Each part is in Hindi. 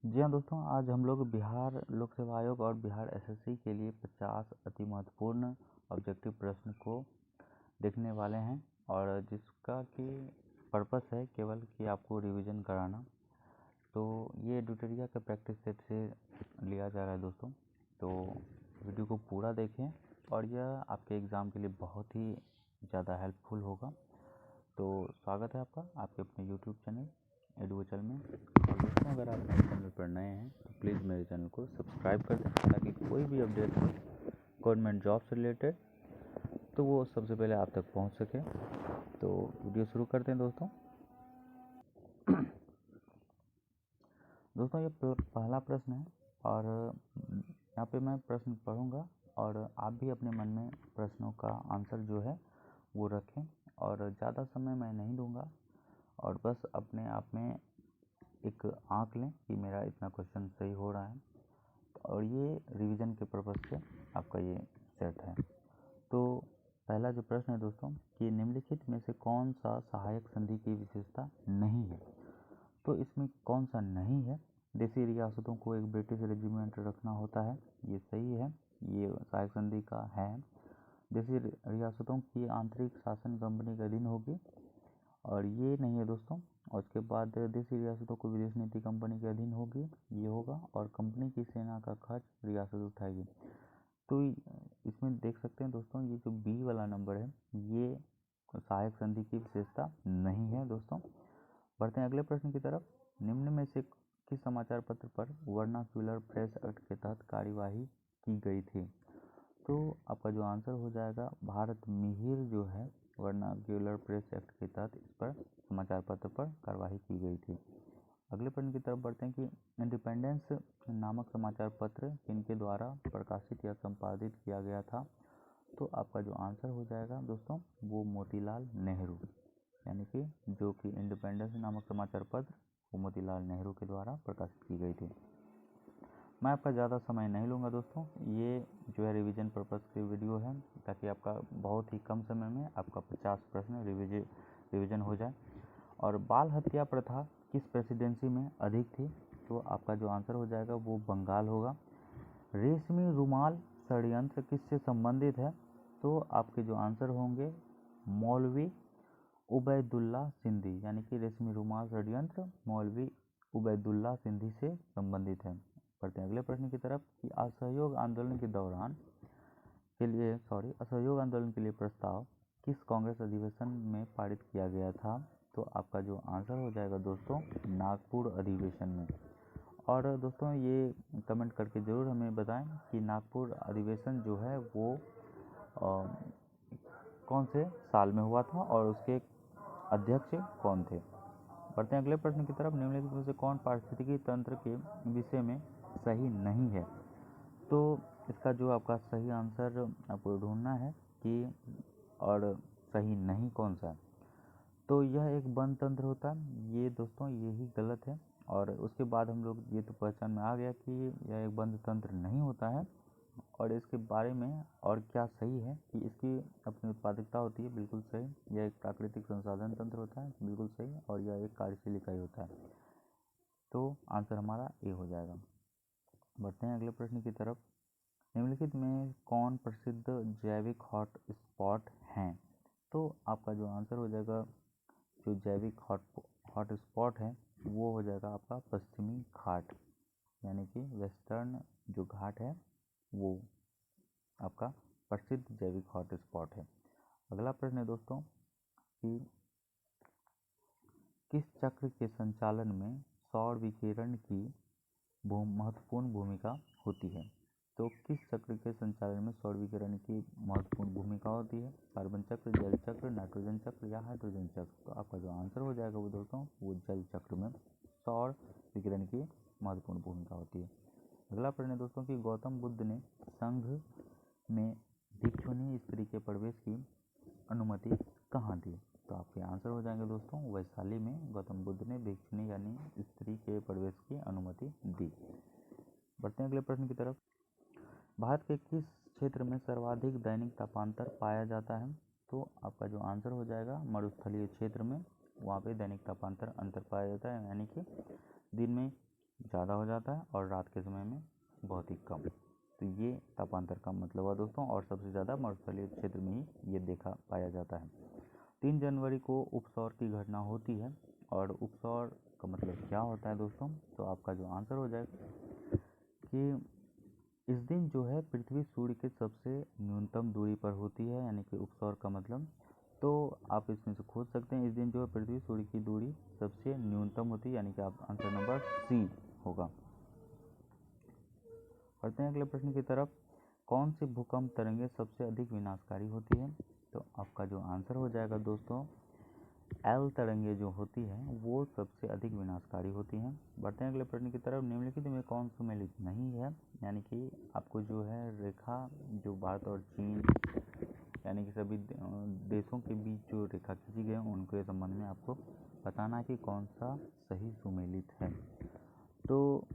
जी हाँ दोस्तों, आज हम लोग बिहार लोक सेवा आयोग और बिहार एसएससी के लिए 50 अति महत्वपूर्ण ऑब्जेक्टिव प्रश्न को देखने वाले हैं और जिसका कि पर्पस है केवल कि आपको रिवीजन कराना। तो ये ट्यूटोरियल का प्रैक्टिस सेट से लिया जा रहा है दोस्तों, तो वीडियो को पूरा देखें और यह आपके एग्ज़ाम के लिए बहुत ही ज़्यादा हेल्पफुल होगा। तो स्वागत है आपका आपके अपने यूट्यूब चैनल एडुवोचल में। और दोस्तों, अगर आप मेरे चैनल पर नए हैं तो प्लीज़ मेरे चैनल को सब्सक्राइब कर दें ताकि कोई भी अपडेट हो गवर्नमेंट जॉब से रिलेटेड तो वो सबसे पहले आप तक पहुंच सके। तो वीडियो शुरू करते हैं दोस्तों। दोस्तों, ये पहला प्रश्न है और यहाँ पे मैं प्रश्न पढ़ूंगा और आप भी अपने मन में प्रश्नों का आंसर जो है वो रखें और ज़्यादा समय मैं नहीं दूंगा और बस अपने आप में एक आंक लें कि मेरा इतना क्वेश्चन सही हो रहा है और ये रिवीजन के पर्पज़ से आपका ये सेट है। तो पहला जो प्रश्न है दोस्तों कि निम्नलिखित में से कौन सा सहायक संधि की विशेषता नहीं है। तो इसमें कौन सा नहीं है? देशी रियासतों को एक ब्रिटिश रेजिमेंट रखना होता है, ये सही है, ये सहायक संधि का है। देशी रियासतों की आंतरिक शासन कंपनी के अधीन होगी और ये नहीं है दोस्तों। और उसके बाद देशी रियासतों को विदेश नीति कंपनी के अधीन होगी, ये होगा। और कंपनी की सेना का खर्च रियासत उठाएगी। तो इसमें देख सकते हैं दोस्तों, ये जो बी वाला नंबर है ये सहायक संधि की विशेषता नहीं है दोस्तों। बढ़ते हैं अगले प्रश्न की तरफ। निम्न में से किस समाचार पत्र पर वर्नाक्यूलर प्रेस एक्ट के तहत कार्यवाही की गई थी? तो आपका जो आंसर हो जाएगा भारत मिहिर जो है वर्नाक्यूलर प्रेस एक्ट के तहत इस पर समाचार पत्र पर कार्यवाही की गई थी। अगले प्रश्न की तरफ बढ़ते हैं कि इंडिपेंडेंस नामक समाचार पत्र किनके द्वारा प्रकाशित या संपादित किया गया था? तो आपका जो आंसर हो जाएगा दोस्तों वो मोतीलाल नेहरू, यानी कि जो कि इंडिपेंडेंस नामक समाचार पत्र वो मोतीलाल नेहरू के द्वारा प्रकाशित की गई थी। मैं आपका ज़्यादा समय नहीं लूँगा दोस्तों, ये जो है रिवीजन पर्पज़ की वीडियो है ताकि आपका बहुत ही कम समय में आपका 50 प्रश्न रिवीजन हो जाए। और बाल हत्या प्रथा किस प्रेसिडेंसी में अधिक थी? तो आपका जो आंसर हो जाएगा वो बंगाल होगा। रेशमी रुमाल षड्यंत्र किससे संबंधित है? तो आपके जो आंसर होंगे मौलवी उबैदुल्ला सिंधी, यानी कि रेशमी रुमाल षड्यंत्र मौलवी उबैदुल्ला सिंधी से संबंधित है। बढ़ते हैं अगले प्रश्न की तरफ कि असहयोग आंदोलन के लिए प्रस्ताव किस कांग्रेस अधिवेशन में पारित किया गया था? तो आपका जो आंसर हो जाएगा दोस्तों नागपुर अधिवेशन में। और दोस्तों ये कमेंट करके ज़रूर हमें बताएं कि नागपुर अधिवेशन जो है वो कौन से साल में हुआ था और उसके अध्यक्ष कौन थे। बढ़ते हैं अगले प्रश्न की तरफ। निम्नलिखित में से कौन पारिस्थितिकी तंत्र के विषय में सही नहीं है? तो इसका जो आपका सही आंसर आपको ढूंढना है कि और सही नहीं कौन सा है। तो यह एक वन तंत्र होता है, ये दोस्तों यही गलत है। और उसके बाद हम लोग ये तो पहचान में आ गया कि यह एक वन तंत्र नहीं होता है। और इसके बारे में और क्या सही है कि इसकी अपनी उत्पादकता होती है, बिल्कुल सही। यह एक प्राकृतिक संसाधन तंत्र होता है, बिल्कुल सही। और यह एक कार्यशील इकाई होता है। तो आंसर हमारा ए हो जाएगा। बढ़ते हैं अगले प्रश्न की तरफ। निम्नलिखित में कौन प्रसिद्ध जैविक हॉट स्पॉट हैं? तो आपका जो आंसर हो जाएगा जो जैविक हॉट स्पॉट है वो हो जाएगा आपका पश्चिमी घाट, यानी कि वेस्टर्न जो घाट है वो आपका प्रसिद्ध जैविक हॉट स्पॉट है। अगला प्रश्न है दोस्तों कि किस चक्र के संचालन में सौर विकिरण की महत्वपूर्ण भूमिका होती है? तो किस चक्र के संचालन में सौर विकिरण की महत्वपूर्ण भूमिका होती है? कार्बन चक्र, जल चक्र, नाइट्रोजन चक्र या हाइड्रोजन चक्र? तो आपका जो आंसर हो जाएगा वो दोस्तों वो जल चक्र में सौर विकिरण की महत्वपूर्ण भूमिका होती है। अगला प्रश्न है दोस्तों कि गौतम बुद्ध ने संघ में भिक्षुणी स्त्री के प्रवेश की अनुमति कहाँ दी? तो आपके आंसर हो जाएंगे दोस्तों वैशाली में गौतम बुद्ध ने भिक्षुणी यानी स्त्री के प्रवेश की अनुमति दी। बढ़ते हैं अगले प्रश्न की तरफ। भारत के किस क्षेत्र में सर्वाधिक दैनिक तापांतर पाया जाता है? तो आपका जो आंसर हो जाएगा मरुस्थलीय क्षेत्र में, वहाँ पे दैनिक तापांतर अंतर पाया जाता है, यानी कि दिन में ज़्यादा हो जाता है और रात के समय में बहुत ही कम। तो ये तापांतर का मतलब हुआ दोस्तों, और सबसे ज़्यादा मरुस्थलीय क्षेत्र में ही ये देखा पाया जाता है। 3 जनवरी को उपसौर की घटना होती है, और उपसौर का मतलब क्या होता है दोस्तों, तो आपका जो आंसर हो जाएगा कि इस दिन जो है पृथ्वी सूर्य के सबसे न्यूनतम दूरी पर होती है, यानी कि उपसौर का मतलब। तो आप इसमें से खोज सकते हैं, इस दिन जो है पृथ्वी सूर्य की दूरी सबसे न्यूनतम होती है, यानी कि आप आंसर नंबर सी होगा। बढ़ते हैं अगले प्रश्न की तरफ। कौन सी भूकंप तरंगें सबसे अधिक विनाशकारी होती है, तो आपका जो आंसर हो जाएगा दोस्तों, एल तरंगें जो होती है वो सबसे अधिक विनाशकारी होती हैं। बढ़ते हैं अगले प्रश्न की तरफ। निम्नलिखित में कौन सुमेलित नहीं है, यानी कि आपको जो है रेखा जो भारत और चीन यानी कि सभी देशों के बीच जो रेखा खींची गई है उनके संबंध में आपको बताना है कि कौन सा सही सुमेलित है। तो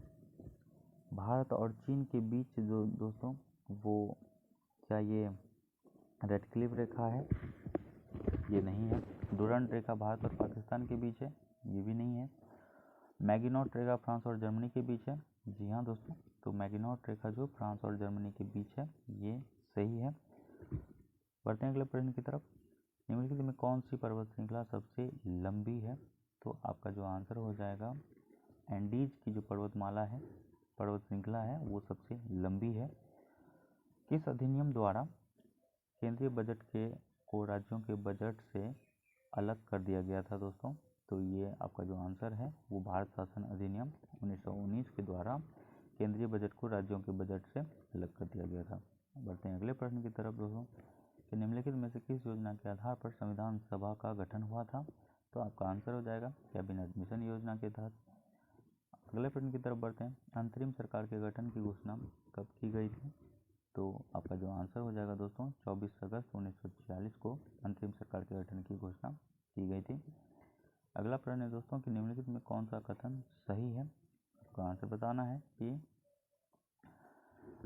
भारत और चीन के बीच जो दोस्तों वो क्या ये रेड क्लिफ रेखा है, ये नहीं है। डुरंड रेखा भारत और पाकिस्तान के बीच है, ये भी नहीं है। मैगिनॉट रेखा फ्रांस और जर्मनी के बीच है, जी हाँ दोस्तों, तो मैगिनॉट रेखा जो फ्रांस और जर्मनी के बीच है ये सही है। बढ़ते हैं अगले प्रश्न की तरफ। निम्नलिखित में कौन सी पर्वत श्रृंखला सबसे लंबी है, तो आपका जो आंसर हो जाएगा एंडीज की जो पर्वतमाला है, पर्वत श्रृंखला है, वो सबसे लंबी है। किस अधिनियम द्वारा केंद्रीय बजट को राज्यों के बजट से अलग कर दिया गया था दोस्तों, तो ये आपका जो आंसर है वो भारत शासन अधिनियम 1919 के द्वारा केंद्रीय बजट को राज्यों के बजट से अलग कर दिया गया था। बढ़ते हैं अगले प्रश्न की तरफ दोस्तों, कि निम्नलिखित में से किस योजना के आधार पर संविधान सभा का गठन हुआ था, तो आपका आंसर हो जाएगा कैबिनेट मिशन योजना के तहत। अगले प्रश्न की तरफ बढ़ते हैं। अंतरिम सरकार के गठन की घोषणा कब की गई थी, तो आपका जो आंसर हो जाएगा दोस्तों 24 अगस्त 1946 को अंतरिम सरकार के गठन की घोषणा की गई थी। अगला प्रश्न है दोस्तों कि निम्नलिखित में कौन सा कथन सही है, आपको आंसर बताना है कि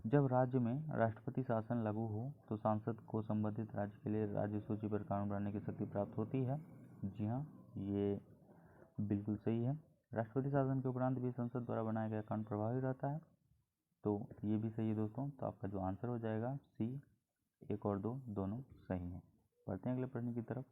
जब राज्य में राष्ट्रपति शासन लागू हो तो सांसद को संबंधित राज्य के लिए राज्य सूची पर कानून बनाने की शक्ति प्राप्त होती है, जी हाँ, ये बिल्कुल सही है। राष्ट्रपति शासन के उपरांत भी संसद द्वारा बनाया गया कानून प्रभावी रहता है, तो ये भी सही है दोस्तों, तो आपका जो आंसर हो जाएगा सी, 1 और 2 दोनों सही हैं। बढ़ते हैं अगले प्रश्न की तरफ।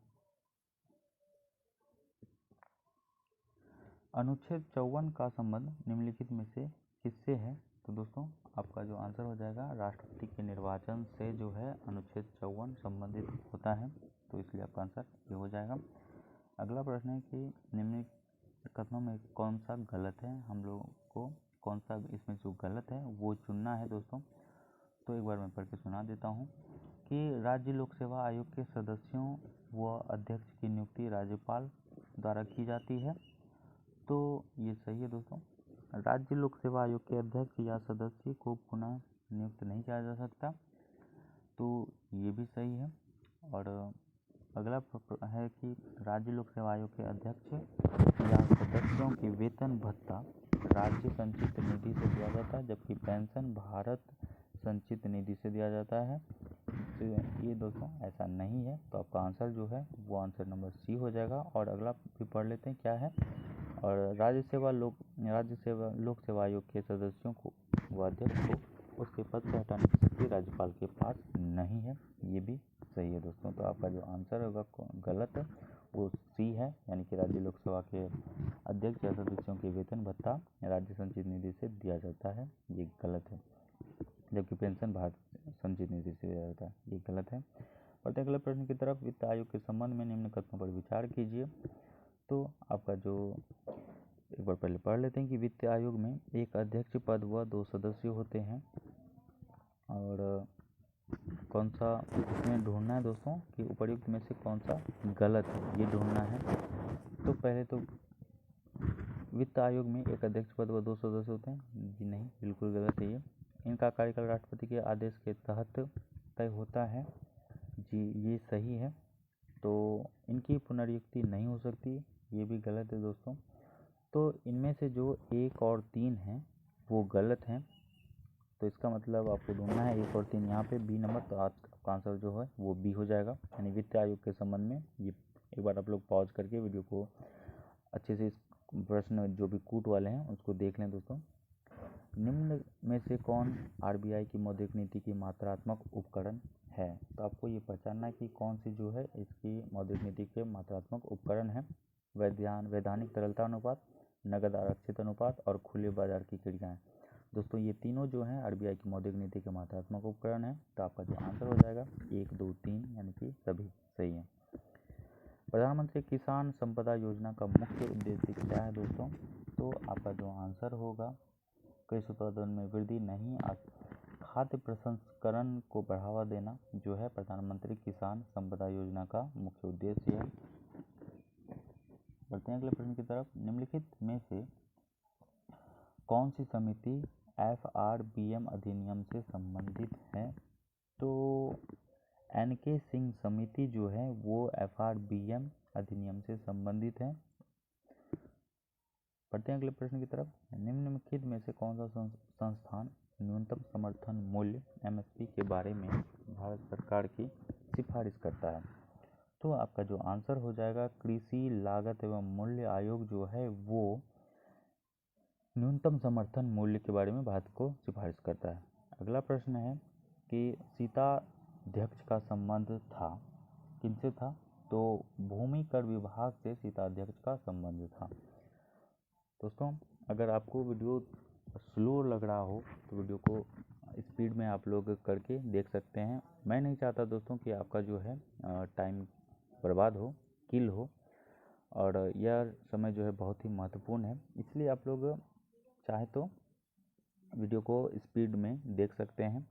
अनुच्छेद 54 का संबंध निम्नलिखित में से किससे है, तो दोस्तों आपका जो आंसर हो जाएगा राष्ट्रपति के निर्वाचन से जो है अनुच्छेद 54 संबंधित होता है, तो इसलिए आपका आंसर ये हो जाएगा। अगला प्रश्न है कि निम्नलिखित कथनों में कौन सा गलत है, हम लोगों को कौन सा इसमें जो गलत है वो चुनना है दोस्तों। तो एक बार मैं पढ़ के सुना देता हूँ कि राज्य लोक सेवा आयोग के सदस्यों व अध्यक्ष की नियुक्ति राज्यपाल द्वारा की जाती है, तो ये सही है दोस्तों। राज्य लोक सेवा आयोग के अध्यक्ष या सदस्य को पुनः नियुक्त नहीं किया जा सकता, तो ये भी सही है। और अगला है कि राज्य लोक सेवा आयोग के अध्यक्ष या सदस्यों के वेतन भत्ता राज्य संचित निधि से दिया जाता है, जबकि पेंशन भारत संचित निधि से दिया जाता है, तो ये दोस्तों ऐसा नहीं है, तो आपका आंसर जो है वो आंसर नंबर सी हो जाएगा। और अगला भी पढ़ लेते हैं क्या है। और राज्य लोक सेवा आयोग के सदस्यों को व अध्यक्ष को उसके पद से हटाने की शक्ति राज्यपाल के पास नहीं है, ये भी सही है दोस्तों। तो आपका जो आंसर होगा गलत है वो सी है, यानी कि राज्य लोक सेवा के अध्यक्ष या सदस्यों के वेतन भत्ता राज्य संचित निधि से दिया जाता है, ये गलत है, जबकि पेंशन भारत संचित निधि से दिया जाता है, ये गलत है। और अगले प्रश्न की तरफ। वित्त आयोग के संबंध में निम्न कथनों पर विचार कीजिए, तो आपका जो एक बार पहले पढ़ लेते हैं कि वित्त आयोग में एक अध्यक्ष पद व 2 सदस्य होते हैं, और कौन सा इसमें ढूंढना है दोस्तों कि उपर्युक्त में से कौन सा गलत है, ये ढूंढना है। तो पहले तो वित्त आयोग में एक अध्यक्ष पद व 2 सदस्य होते हैं, जी नहीं, बिल्कुल गलत है ये। इनका कार्यकाल राष्ट्रपति के आदेश के तहत तय होता है, जी ये सही है। तो इनकी पुनर्नियुक्ति नहीं हो सकती, ये भी गलत है दोस्तों। तो इनमें से जो 1 और 3 हैं वो गलत हैं, तो इसका मतलब आपको ढूंढना है 1 और 3 यहाँ पे बी नंबर, तो आपका आंसर जो है वो बी हो जाएगा। यानी वित्त आयोग के संबंध में ये एक बार आप लोग पॉज करके वीडियो को अच्छे से प्रश्न जो भी कूट वाले हैं उसको देख लें दोस्तों। निम्न में से कौन आरबीआई की मौद्रिक नीति की मात्रात्मक उपकरण है? तो आपको ये पहचानना है कि कौन सी जो है इसकी मौद्रिक नीति के मात्रात्मक उपकरण है। वैधानिक तरलता अनुपात, नगद आरक्षित अनुपात और खुले बाजार की क्रियाएं। दोस्तों ये तीनों जो हैं आरबीआई की मौद्रिक नीति के मात्रात्मक उपकरण हैं। तो आपका जो आंसर हो जाएगा 1, 2, 3 यानी कि सभी सही है। प्रधानमंत्री किसान संपदा योजना का मुख्य उद्देश्य क्या है दोस्तों? तो आपका जो आंसर होगा कृषि उत्पादन में वृद्धि नहीं, खाद्य प्रसंस्करण को बढ़ावा देना जो है प्रधानमंत्री किसान संपदा योजना का मुख्य उद्देश्य है। बढ़ते हैं अगले प्रश्न की तरफ। निम्नलिखित में से कौन सी समिति एफआरबीएम अधिनियम से संबंधित है? तो एनके सिंह समिति जो है वो एफआरबीएम अधिनियम से संबंधित है। बढ़ते हैं अगले प्रश्न की तरफ। निम्नलिखित में से कौन सा संस्थान न्यूनतम समर्थन मूल्य एमएसपी के बारे में भारत सरकार की सिफारिश करता है? तो आपका जो आंसर हो जाएगा कृषि लागत एवं मूल्य आयोग जो है वो न्यूनतम समर्थन मूल्य के बारे में भारत को सिफारिश करता है। अगला प्रश्न है कि सीताध्यक्ष का संबंध था किनसे था? तो भूमि कर विभाग से सीताध्यक्ष का संबंध था। दोस्तों अगर आपको वीडियो स्लो लग रहा हो तो वीडियो को स्पीड में आप लोग करके देख सकते हैं। मैं नहीं चाहता दोस्तों कि आपका जो है टाइम बर्बाद हो, किल हो, और यह समय जो है बहुत ही महत्वपूर्ण है, इसलिए आप लोग चाहे तो वीडियो को स्पीड में देख सकते हैं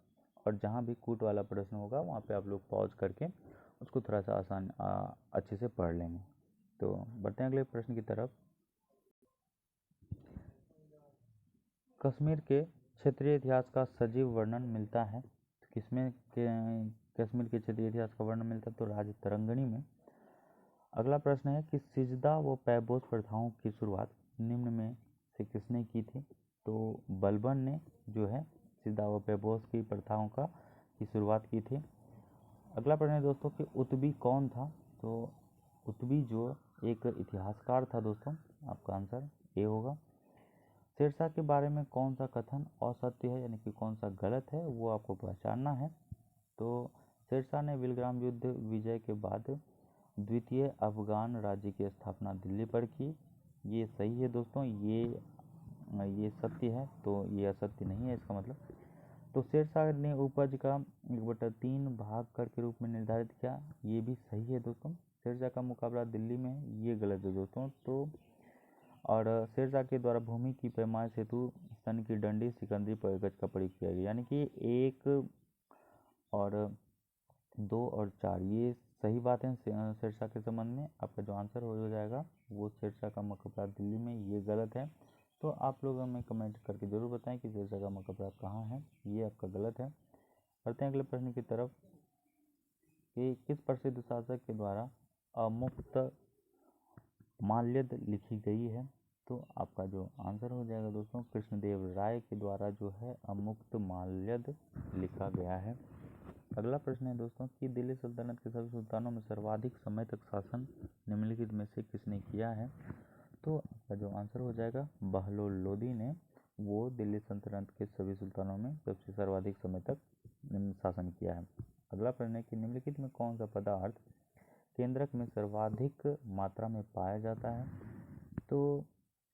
और जहाँ भी कूट वाला प्रश्न होगा वहाँ पे आप लोग पॉज करके उसको थोड़ा सा अच्छे से पढ़ लेंगे। तो बढ़ते हैं अगले प्रश्न की तरफ। कश्मीर के क्षेत्रीय इतिहास का सजीव वर्णन मिलता है किसमें? कश्मीर के क्षेत्रीय इतिहास का वर्णन मिलता है तो राज तरंगिणी में। अगला प्रश्न है कि सिजदा व पैबोस प्रथाओं की शुरुआत निम्न में से किसने की थी? तो बलबन ने जो है सिजदा व पैबोस की प्रथाओं की शुरुआत की थी। अगला प्रश्न है दोस्तों कि उत्बी कौन था? तो उत्बी जो एक इतिहासकार था दोस्तों। आपका आंसर ए होगा। शेरशाह के बारे में कौन सा कथन असत्य है यानी कि कौन सा गलत है वो आपको पहचानना है। तो शेरशाह ने विलग्राम युद्ध विजय के बाद द्वितीय अफगान राज्य की स्थापना दिल्ली पर की। ये सही है दोस्तों, ये सत्य है, तो ये असत्य नहीं है इसका मतलब। तो शेरशाह ने उपज का 1/3 भाग कर के रूप में निर्धारित किया, ये भी सही है दोस्तों। शेरशाह का मुकाबला दिल्ली में, ये गलत है दोस्तों। तो और शेरशाह के द्वारा भूमि की पैमाइश हेतु स्तन की डंडी सिकंदरी पर गज का प्रयोग किया गया, यानी कि 1 और 2 और 4 ये सही बात है शेरशाह के संबंध में। आपका जो आंसर हो जाएगा वो शेरशाह का मकबरा दिल्ली में, ये गलत है। तो आप लोग हमें कमेंट करके ज़रूर बताएं कि शेरशाह का मकबरा कहाँ है, ये आपका गलत है। बढ़ते हैं अगले प्रश्न की तरफ कि किस प्रसिद्ध शासक के द्वारा अमुक्त माल्यद लिखी गई है? तो आपका जो आंसर हो जाएगा दोस्तों कृष्णदेव राय के द्वारा जो है अमुक्त माल्यद लिखा गया है। अगला प्रश्न है दोस्तों कि दिल्ली सल्तनत के सभी सुल्तानों में सर्वाधिक समय तक शासन निम्नलिखित में से किसने किया है? तो आपका जो आंसर हो जाएगा बहलोल लोदी ने, वो दिल्ली सल्तनत के सभी सुल्तानों में सबसे सर्वाधिक समय तक शासन किया है। अगला प्रश्न है कि निम्नलिखित में कौन सा पदार्थ केंद्रक में सर्वाधिक मात्रा में पाया जाता है? तो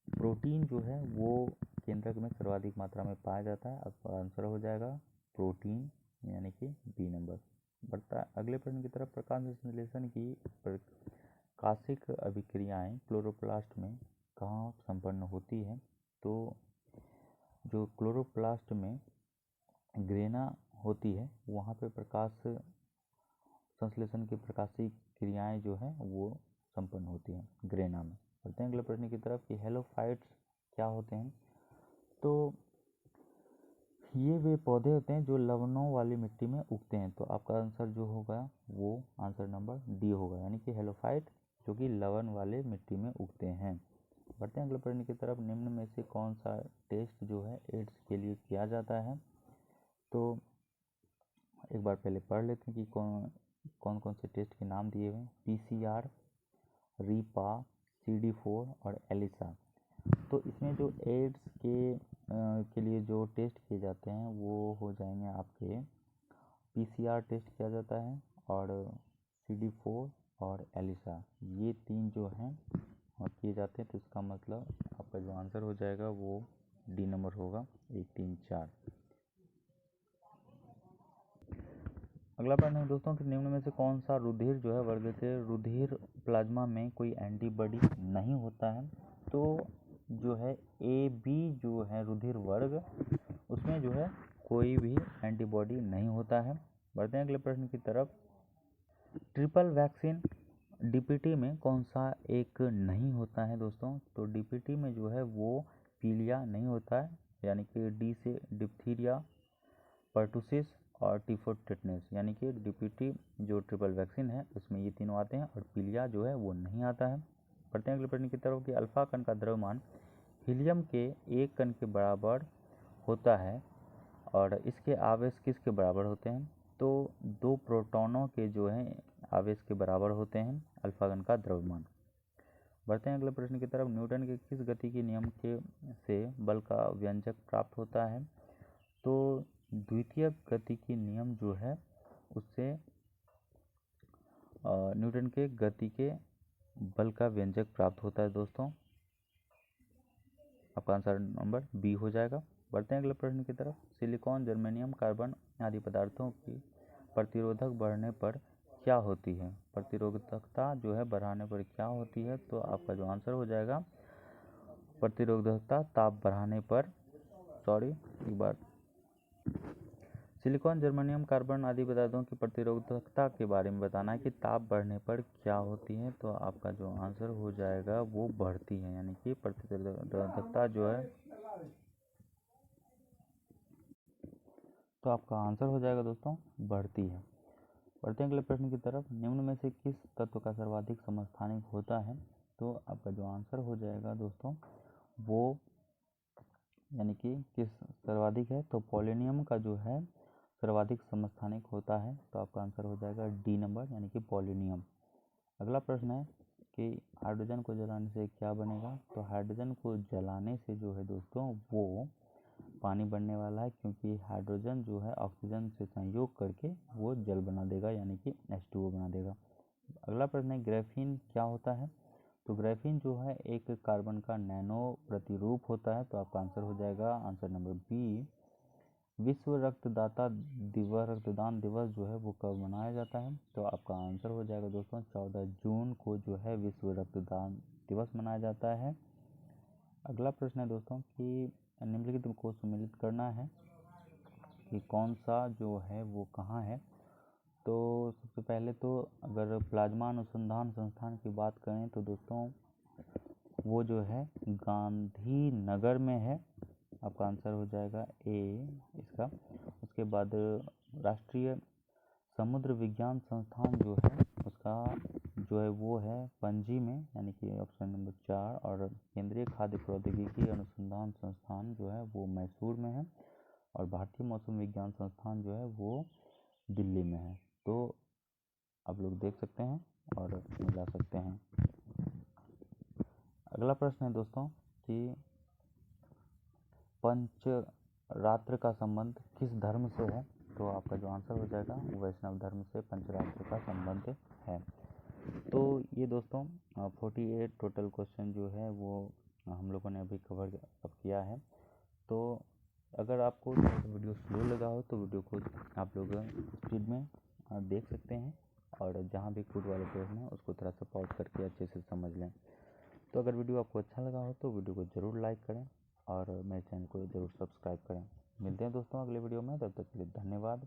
प्रोटीन जो है वो केंद्रक में सर्वाधिक मात्रा में पाया जाता है। आपका आंसर हो जाएगा प्रोटीन यानी कि बी नंबर। बढ़ता है अगले प्रश्न की तरफ। प्रकाश संश्लेषण की प्रकाशिक अभिक्रियाएं क्लोरोप्लास्ट में कहाँ संपन्न होती है? तो जो क्लोरोप्लास्ट में ग्रेना होती है वहाँ पे प्रकाश संश्लेषण की प्रकाशिक क्रियाएं जो है वो संपन्न होती हैं ग्रेना में। बढ़ते हैं अगले प्रश्न की तरफ कि हेलोफाइट्स क्या होते हैं? तो ये वे पौधे होते हैं जो लवणों वाली मिट्टी में उगते हैं। तो आपका आंसर जो होगा वो आंसर नंबर डी होगा, यानी कि हेलोफाइट जो कि लवण वाले मिट्टी में उगते हैं। बढ़ते हैं अगले प्रश्न की तरफ। निम्न में से कौन सा टेस्ट जो है एड्स के लिए किया जाता है? तो एक बार पहले पढ़ लेते हैं कि कौन कौन से टेस्ट के नाम दिए हुए हैं। PCR, रीपा, CD4 और एलिसा। तो इसमें जो एड्स के लिए जो टेस्ट किए जाते हैं वो हो जाएंगे आपके PCR टेस्ट किया जाता है और CD4 और ELISA, ये 3 जो हैं किए जाते हैं। तो इसका मतलब आपका जो आंसर हो जाएगा वो डी नंबर होगा 1, 3, 4। अगला प्रश्न है दोस्तों कि निम्न में से कौन सा रुधिर जो है वर्ग के रुधिर प्लाज्मा में कोई एंटीबॉडी नहीं होता है। तो जो है AB जो है रुधिर वर्ग, उसमें जो है कोई भी एंटीबॉडी नहीं होता है। बढ़ते हैं अगले प्रश्न की तरफ। ट्रिपल वैक्सीन DPT में कौन सा एक नहीं होता है दोस्तों। तो DPT में जो है वो पीलिया नहीं होता है, यानी कि डी से डिप्थीरिया, पर्टुसिस और टिफोइड टेटनस, यानी कि DPT जो ट्रिपल वैक्सीन है उसमें ये तीनों आते हैं और पीलिया जो है वो नहीं आता है। बढ़ते हैं अगले प्रश्न की तरफ कि अल्फा कण का द्रव्यमान हीलियम के एक कण के बराबर होता है और इसके आवेश किसके बराबर होते हैं। तो 2 प्रोटॉनों के जो है आवेश के बराबर होते हैं अल्फा कण का द्रव्यमान। बढ़ते हैं अगले प्रश्न की तरफ। न्यूटन के किस गति के नियम के से बल का व्यंजक प्राप्त होता है। तो द्वितीय गति की नियम जो है उससे न्यूटन के गति के बल का व्यंजक प्राप्त होता है दोस्तों। आपका आंसर नंबर बी हो जाएगा। बढ़ते हैं अगले प्रश्न की तरफ। सिलिकॉन, जर्मेनियम, कार्बन आदि पदार्थों की प्रतिरोधक बढ़ने पर क्या होती है। प्रतिरोधकता जो है बढ़ाने पर क्या होती है। तो आपका जो आंसर हो जाएगा प्रतिरोधकता ताप बढ़ाने पर, एक बार, सिलिकॉन, जर्मेनियम, कार्बन आदि पदार्थों की प्रतिरोधकता के बारे में बताना है कि ताप बढ़ने पर क्या होती है। तो आपका जो आंसर हो जाएगा वो बढ़ती है, यानी कि प्रतिरोधकता जो है, तो आपका आंसर हो जाएगा दोस्तों बढ़ती है। बढ़ते हैं अगले प्रश्न की तरफ। निम्न में से किस तत्व का सर्वाधिक समस्थानिक होता है। तो आपका जो आंसर हो जाएगा दोस्तों वो, यानी कि किस सर्वाधिक है, तो पोलोनियम का जो है सर्वाधिक समस्थानिक होता है। तो आपका आंसर हो जाएगा डी नंबर, यानी कि पोलोनियम। अगला प्रश्न है कि हाइड्रोजन को जलाने से क्या बनेगा। तो हाइड्रोजन को जलाने से जो है दोस्तों वो पानी बनने वाला है, क्योंकि हाइड्रोजन जो है ऑक्सीजन से संयोग करके वो जल बना देगा, यानी कि H2O बना देगा। अगला प्रश्न है ग्रेफीन क्या होता है। तो ग्रेफीन जो है एक कार्बन का नैनो प्रतिरूप होता है। तो आपका आंसर हो जाएगा आंसर नंबर बी। विश्व रक्तदाता दिवस, रक्तदान दिवस जो है वो कब मनाया जाता है। तो आपका आंसर हो जाएगा दोस्तों 14 जून को जो है विश्व रक्तदान दिवस मनाया जाता है। अगला प्रश्न है दोस्तों कि निम्नलिखित को सम्मिलित करना है कि कौन सा जो है वो कहाँ है। तो सबसे पहले तो अगर प्लाज्मा अनुसंधान संस्थान की बात करें तो दोस्तों वो जो है गांधीनगर में है। आपका आंसर हो जाएगा ए इसका। उसके बाद राष्ट्रीय समुद्र विज्ञान संस्थान जो है उसका जो है वो है पणजी में, यानी कि ऑप्शन नंबर 4। और केंद्रीय खाद्य प्रौद्योगिकी अनुसंधान संस्थान जो है वो मैसूर में है और भारतीय मौसम विज्ञान संस्थान जो है वो दिल्ली में है। तो आप लोग देख सकते हैं और मिला सकते हैं। अगला प्रश्न है दोस्तों कि पंचरात्र का संबंध किस धर्म से है। तो आपका जो आंसर हो जाएगा वैष्णव धर्म से पंचरात्र का संबंध है। तो ये दोस्तों 48 टोटल क्वेश्चन जो है वो हम लोगों ने अभी कवर अब किया है। तो अगर आपको वीडियो स्लो लगा हो तो वीडियो को आप लोग स्पीड में देख सकते हैं और जहाँ भी खुद वाले प्रश्न है उसको थोड़ा सा पॉज करके अच्छे से समझ लें। तो अगर वीडियो आपको अच्छा लगा हो तो वीडियो को ज़रूर लाइक करें और मेरे चैनल को ज़रूर सब्सक्राइब करें। मिलते हैं दोस्तों अगले वीडियो में, तब तक के लिए धन्यवाद।